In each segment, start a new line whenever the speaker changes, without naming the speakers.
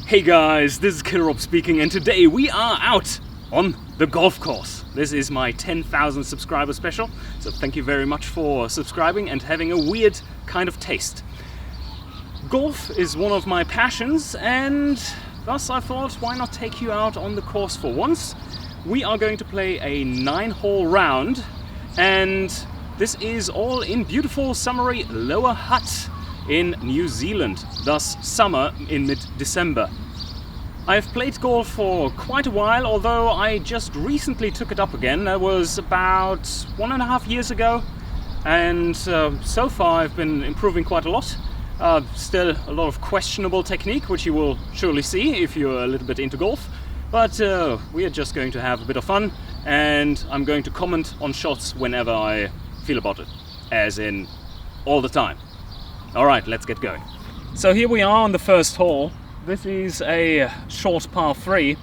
Hey guys, this is Killrob speaking, and today we are out on the golf course. This is my 10,000 subscriber special, so thank you very much for subscribing and having a weird kind of taste. Golf is one of my passions, and thus I thought, why not take you out on the course for once? We are going to play a 9-hole round, and this is all in beautiful summery Lower Hutt in New Zealand, thus summer in mid-December. I've played golf for quite a while, although I just recently took it up again. That was about 1.5 years ago, and so far I've been improving quite a lot. Still a lot of questionable technique, which you will surely see if you're a little bit into golf, but we are just going to have a bit of fun, and I'm going to comment on shots whenever I feel about it, as in all the time. Alright, let's get going. So here we are on the first hole. This is a short par 3.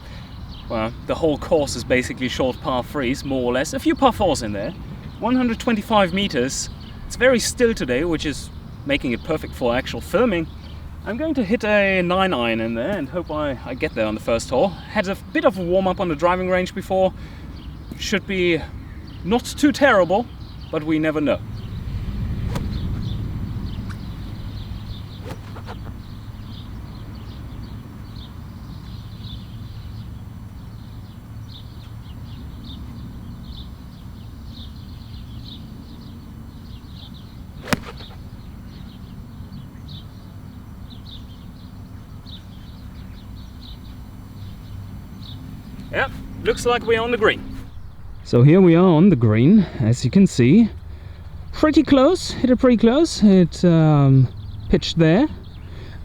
Well, the whole course is basically short par 3s, more or less. A few par 4s in there. 125 meters. It's very still today, which is making it perfect for actual filming. I'm going to hit a 9-iron in there and hope I get there on the first hole. Had a bit of a warm-up on the driving range before. Should be not too terrible, but we never know. Yep, looks like we're on the green. So here we are on the green, as you can see. Pretty close, hit it pretty close. It pitched there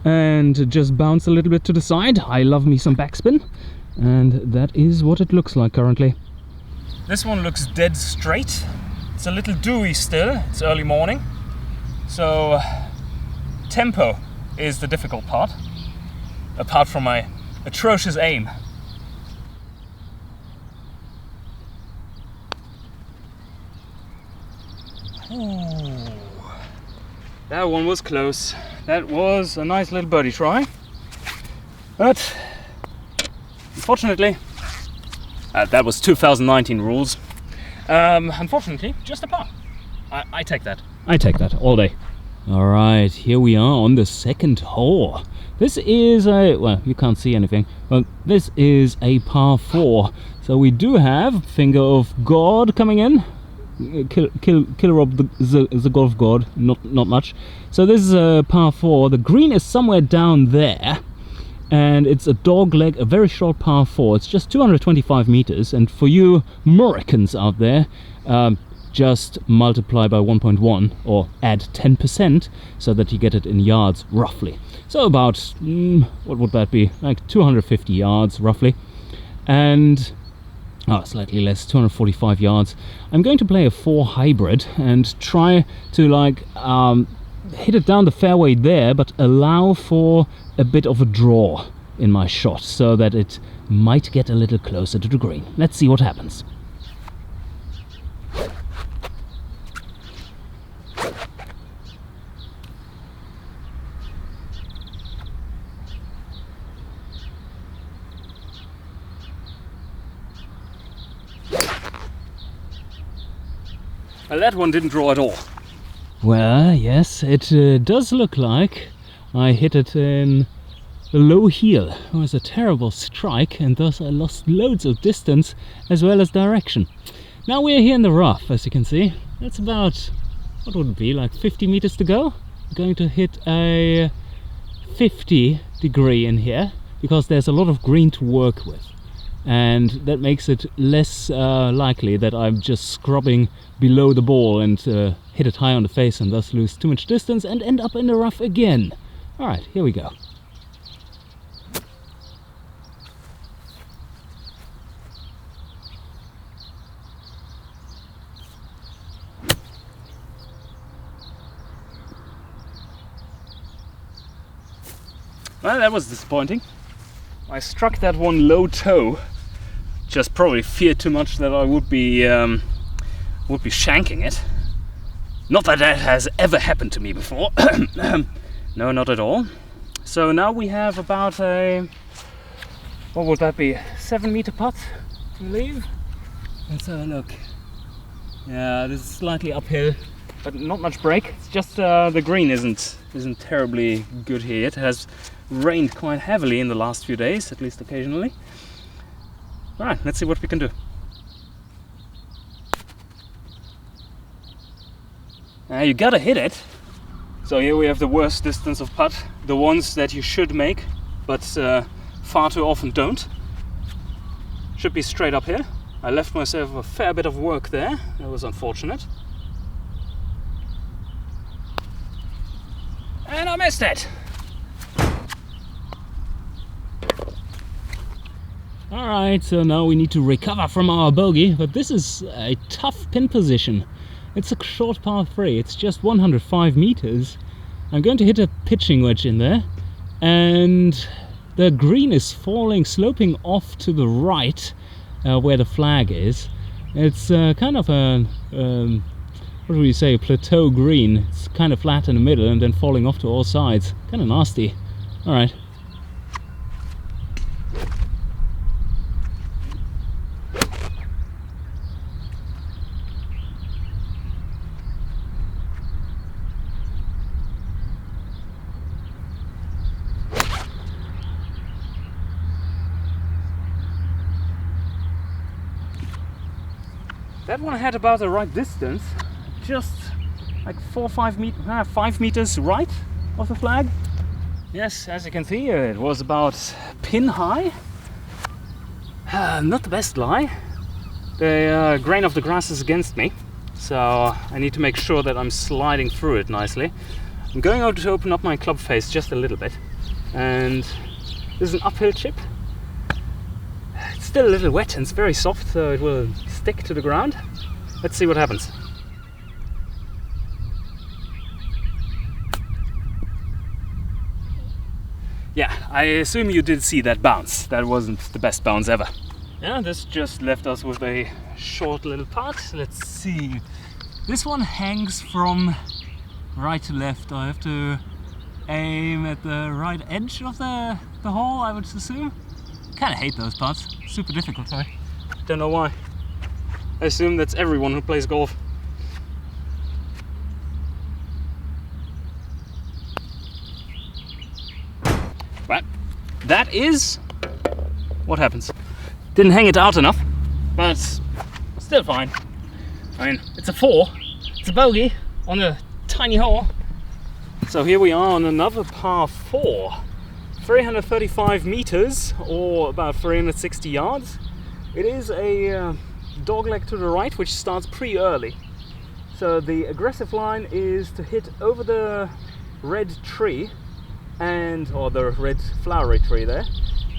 and just bounced a little bit to the side. I love me some backspin, and that is what it looks like currently. This one looks dead straight. It's a little dewy still, it's early morning. So tempo is the difficult part, apart from my atrocious aim. Ooh, that one was close. That was a nice little birdie try, but unfortunately, that was 2019 rules. Unfortunately, just a par. I take that. I take that all day. All right, here we are on the second hole. This is a, well, you can't see anything, but this is a par 4. So we do have Finger of God coming in. Killrob the golf god, not much. So this is a par 4. The green is somewhere down there, and it's a dog leg, a very short par 4. It's just 225 meters, and for you Americans out there, just multiply by 1.1 or add 10% so that you get it in yards roughly. So about what would that be, like 250 yards roughly, and slightly less, 245 yards. I'm going to play a 4 hybrid and try to like hit it down the fairway there, but allow for a bit of a draw in my shot so that it might get a little closer to the green. Let's see what happens. Well, that one didn't draw at all. Well, yes, it does look like I hit it in the low heel. It was a terrible strike, and thus I lost loads of distance as well as direction. Now we're here in the rough, as you can see. That's about, what would it be, like 50 meters to go? I'm going to hit a 50 degree in here, because there's a lot of green to work with. And that makes it less likely that I'm just scrubbing below the ball and hit it high on the face and thus lose too much distance and end up in the rough again. Alright, here we go. Well, that was disappointing. I struck that one low toe. Just probably feared too much that I would be shanking it. Not that that has ever happened to me before. No, not at all. So now we have about a, what would that be, 7-meter putt, I believe. Let's have a look. Yeah, this is slightly uphill, but not much break. It's just the green isn't terribly good here. It has rained quite heavily in the last few days, at least occasionally. All right, let's see what we can do. You gotta hit it. So here we have the worst distance of putt, the ones that you should make, but far too often don't. Should be straight up here. I left myself a fair bit of work there. That was unfortunate. And I missed it. Alright, so now we need to recover from our bogey, but this is a tough pin position. It's a short par 3, it's just 105 meters. I'm going to hit a pitching wedge in there, and the green is falling, sloping off to the right where the flag is. It's kind of a, what do we say, plateau green. It's kind of flat in the middle and then falling off to all sides. Kind of nasty. Alright. That one had about the right distance, just like 4 or 5 meters right of the flag. Yes, as you can see, it was about pin high. Not the best lie. The grain of the grass is against me, so I need to make sure that I'm sliding through it nicely. I'm going out to open up my club face just a little bit, and this is an uphill chip. It's still a little wet and it's very soft, so it will stick to the ground. Let's see what happens. Yeah, I assume you did see that bounce. That wasn't the best bounce ever. Yeah, this just left us with a short little putt. Let's see. This one hangs from right to left. I have to aim at the right edge of the hole, I would assume. Kind of hate those putts. Super difficult for me. Don't know why. I assume that's everyone who plays golf. But that is what happens. Didn't hang it out enough, but still fine. I mean, it's a 4. It's a bogey on a tiny hole. So here we are on another par 4. 335 meters, or about 360 yards. It is a dogleg to the right, which starts pretty early. So the aggressive line is to hit over the red tree, or the red flowery tree there,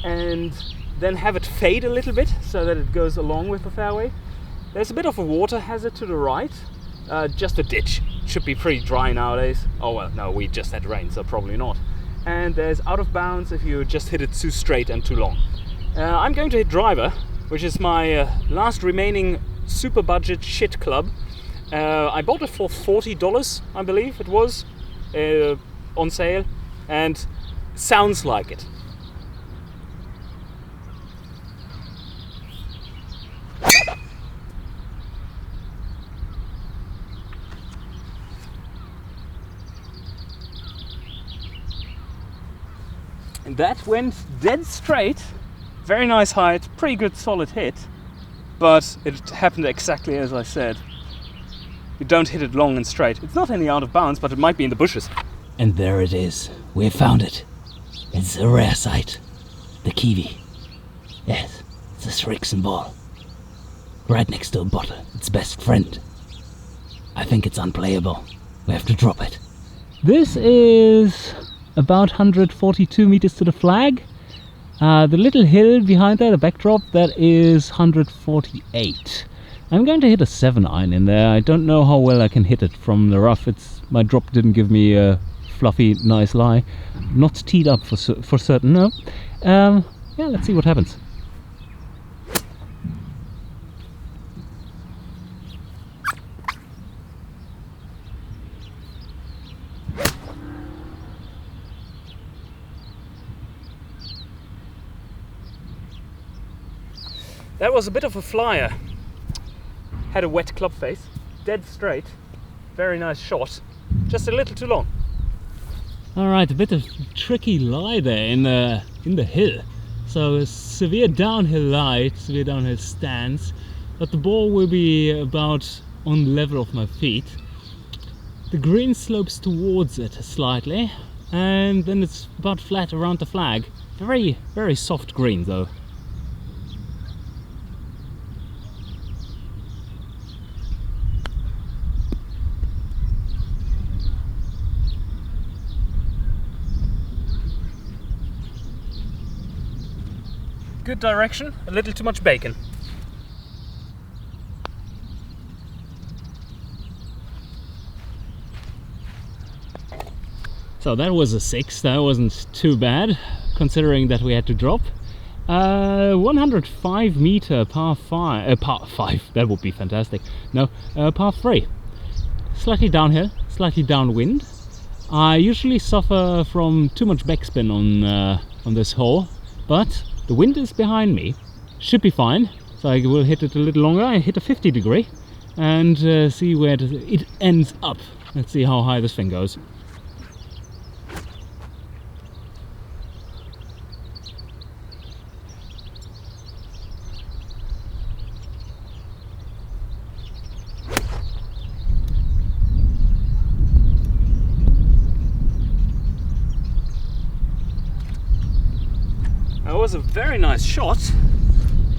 and then have it fade a little bit so that it goes along with the fairway. There's a bit of a water hazard to the right, just a ditch. Should be pretty dry nowadays. Oh well, no, we just had rain, so probably not. And there's out of bounds if you just hit it too straight and too long. I'm going to hit driver, which is my last remaining super budget shit club. I bought it for $40, I believe it was, on sale, and sounds like it. And that went dead straight. Very nice height, pretty good solid hit, but it happened exactly as I said. You don't hit it long and straight. It's not any out of bounds, but it might be in the bushes.
And there it is. We found it. It's a rare sight. The kiwi. Yes, it's a Srixon ball. Right next to a bottle, its best friend. I think it's unplayable. We have to drop it.
This is about 142 meters to the flag. The little hill behind there, the backdrop, that is 148. I'm going to hit a 7-iron in there. I don't know how well I can hit it from the rough. My drop didn't give me a fluffy, nice lie. Not teed up for certain, no. Yeah, let's see what happens. That was a bit of a flyer. Had a wet club face, dead straight, very nice shot, just a little too long.
Alright, a bit of tricky lie there in the hill. So a severe downhill lie, severe downhill stance, but the ball will be about on the level of my feet. The green slopes towards it slightly, and then it's about flat around the flag. Very, very soft green though.
Good direction, a little too much bacon.
So that was a 6, that wasn't too bad, considering that we had to drop. 105 meter par 5, that would be fantastic. No, par 3. Slightly downhill, slightly downwind. I usually suffer from too much backspin on this hole, but the wind is behind me, should be fine. So I will hit it a little longer. I hit a 50 degree and see where it ends up. Let's see how high this thing goes.
That was a very nice shot,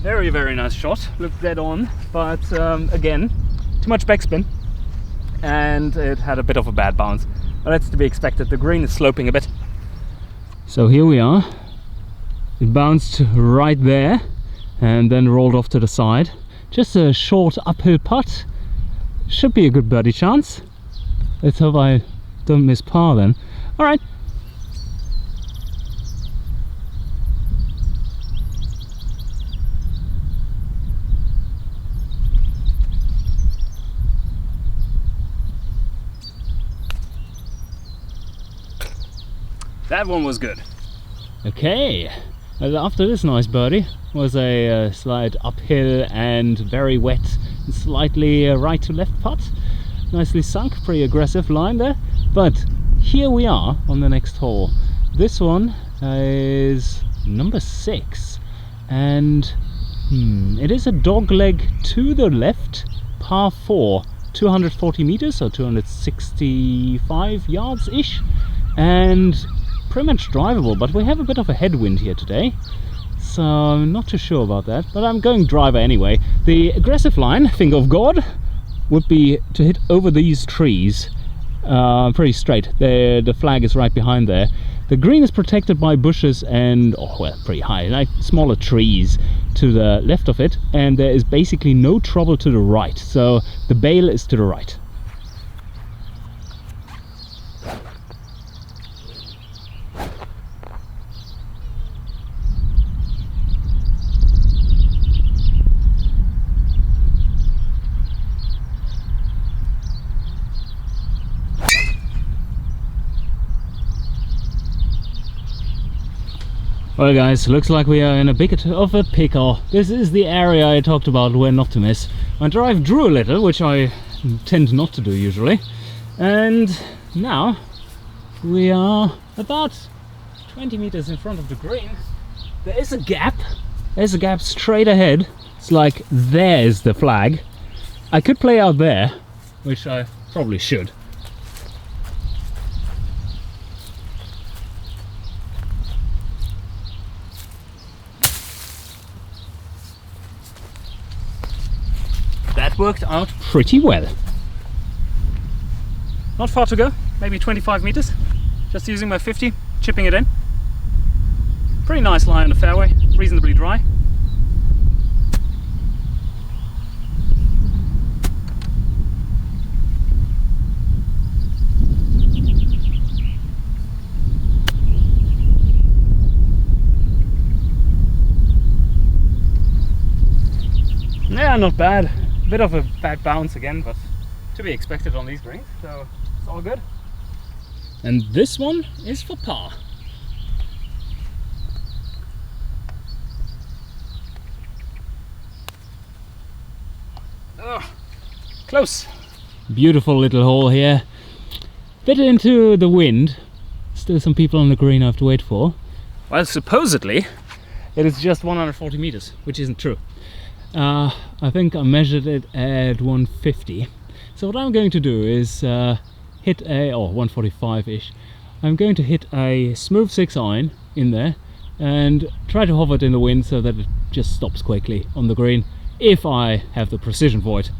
very nice shot, looked dead on, but again, too much backspin and it had a bit of a bad bounce, but that's to be expected. The green is sloping a bit.
So here we are, it bounced right there and then rolled off to the side. Just a short uphill putt, should be a good birdie chance. Let's hope I don't miss par then. Alright.
That one was good.
Okay, after this nice birdie was a slight uphill and very wet and slightly right to left putt. Nicely sunk, pretty aggressive line there. But here we are on the next hole. This one is number 6 and it is a dog leg to the left, par 4, 240 meters, so 265 yards ish, and pretty much drivable, but we have a bit of a headwind here today, so I'm not too sure about that, but I'm going driver anyway. The aggressive line, think of God, would be to hit over these trees pretty straight. The flag is right behind there. The green is protected by bushes and, oh well, pretty high, like smaller trees to the left of it, and there is basically no trouble to the right, so the bail is to the right. Well guys, looks like we are in a bit of a pickle. This is the area I talked about where not to miss. My drive drew a little, which I tend not to do usually. And now we are about 20 meters in front of the green. There is a gap. There's a gap straight ahead. It's like there's the flag. I could play out there, which I probably should. That worked out pretty well.
Not far to go, maybe 25 meters. Just using my 50, chipping it in. Pretty nice lie on the fairway, reasonably dry. Yeah, not bad. Bit of a bad bounce again, but to be expected on these greens, so it's all good.
And this one is for par.
Close.
Beautiful little hole here. Bit into the wind. Still some people on the green I have to wait for.
Well, supposedly it is just 140 meters, which isn't true. I think I measured it at 150. So what I'm going to do is hit a, or 145-ish. I'm going to hit a smooth 6 iron in there and try to hover it in the wind so that it just stops quickly on the green, if I have the precision for it.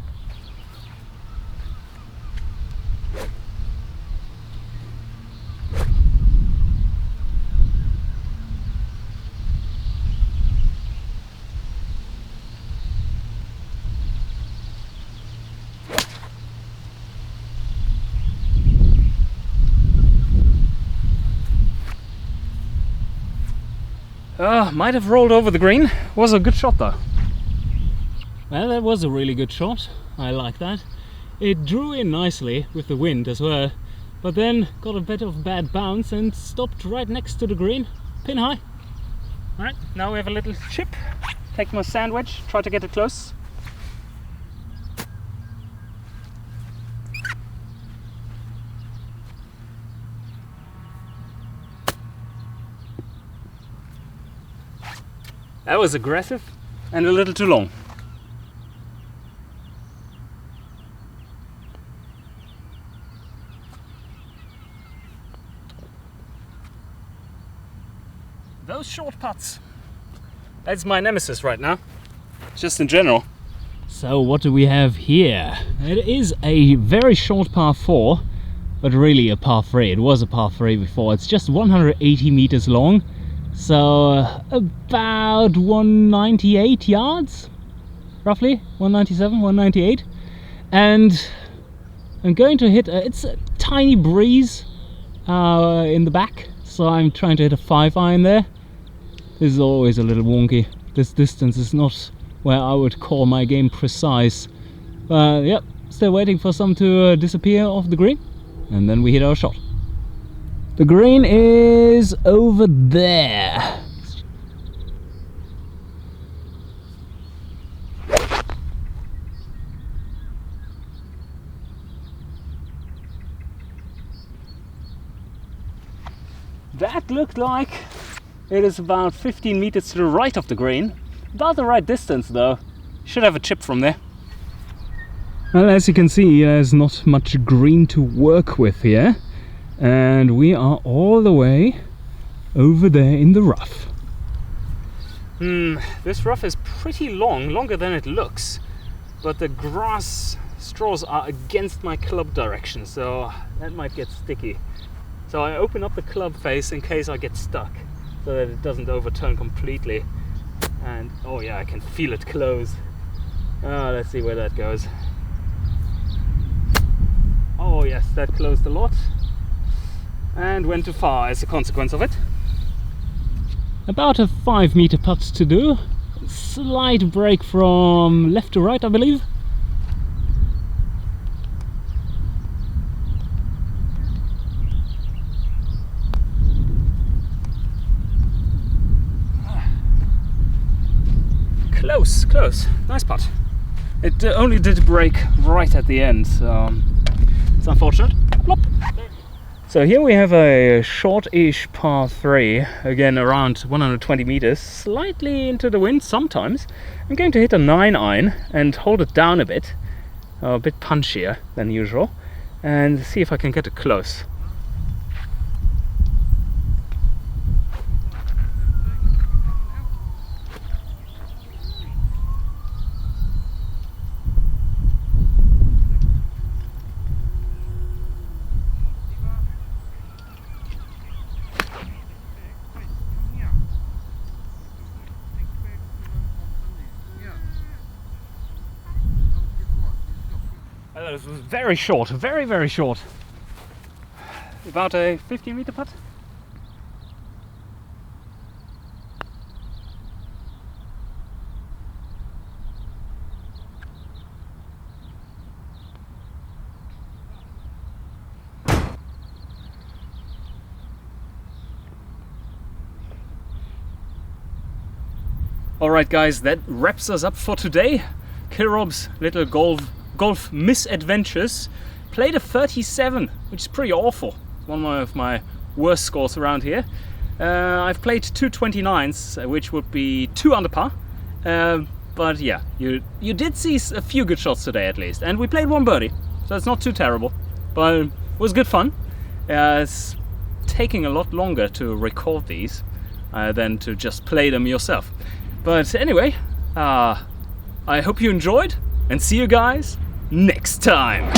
Might have rolled over the green. Was a good shot though.
Well, that was a really good shot. I like that. It drew in nicely with the wind as well, but then got a bit of bad bounce and stopped right next to the green, pin high.
Alright, now we have a little chip. Take my sandwich, try to get it close. That was aggressive and a little too long. Those short putts. That's my nemesis right now, just in general.
So what do we have here? It is a very short par 4, but really a par 3. It was a par 3 before. It's just 180 meters long. So about 198 yards, roughly 197, 198, and I'm going to hit it's a tiny breeze in the back, so I'm trying to hit a 5 iron there. This is always a little wonky. This distance is not where I would call my game precise. Yep, still waiting for some to disappear off the green, and then we hit our shot. The green is over there.
That looked like it is about 15 meters to the right of the green. About the right distance though. Should have a chip from there.
Well, as you can see, there's not much green to work with here. And we are all the way over there in the rough.
This rough is pretty long, longer than it looks, but the grass straws are against my club direction, so that might get sticky. So I open up the club face in case I get stuck, so that it doesn't overturn completely. And oh yeah, I can feel it close. Let's see where that goes. Oh yes, that closed a lot. And went too far as a consequence of it.
About a 5 meter putt to do. Slight break from left to right, I believe.
Close, close. Nice putt. It only did break right at the end, so it's unfortunate. Plop. So here we have a short-ish par 3, again around 120 meters, slightly into the wind sometimes. I'm going to hit a 9 iron and hold it down a bit punchier than usual, and see if I can get it close. This was very short, very, very short. About a 50 meter putt. Alright guys, that wraps us up for today. Killrob's little golf misadventures. Played a 37, which is pretty awful. One of my worst scores around here. I've played 2 29s, which would be 2 under par. But yeah, you did see a few good shots today at least. And we played 1 birdie, so it's not too terrible. But it was good fun. It's taking a lot longer to record these than to just play them yourself. But anyway, I hope you enjoyed, and see you guys next time.